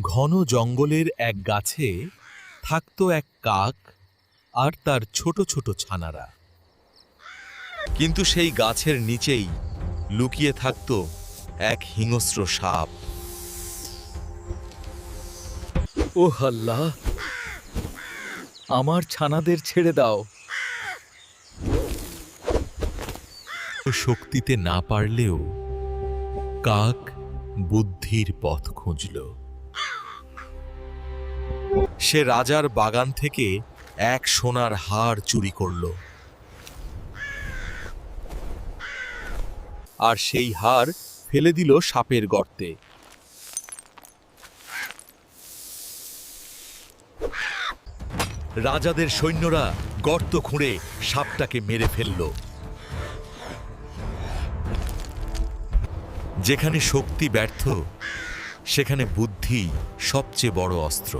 ঘন জঙ্গলের এক গাছে থাকতো এক কাক আর তার ছোট ছোট ছানারা। কিন্তু সেই গাছের নিচেই লুকিয়ে থাকতো এক হিংস্র সাপ। ও আল্লাহ, আমার ছানাদের ছেড়ে দাও। শক্তিতে না পারলেও কাক বুদ্ধির পথ খুঁজল। সে রাজার বাগান থেকে এক সোনার হার চুরি করল, আর সেই হার ফেলে দিল সাপের গর্তে। রাজাদের সৈন্যরা গর্ত খুঁড়ে সাপটাকে মেরে ফেলল। যেখানে শক্তি ব্যর্থ, সেখানে বুদ্ধি সবচেয়ে বড় অস্ত্র।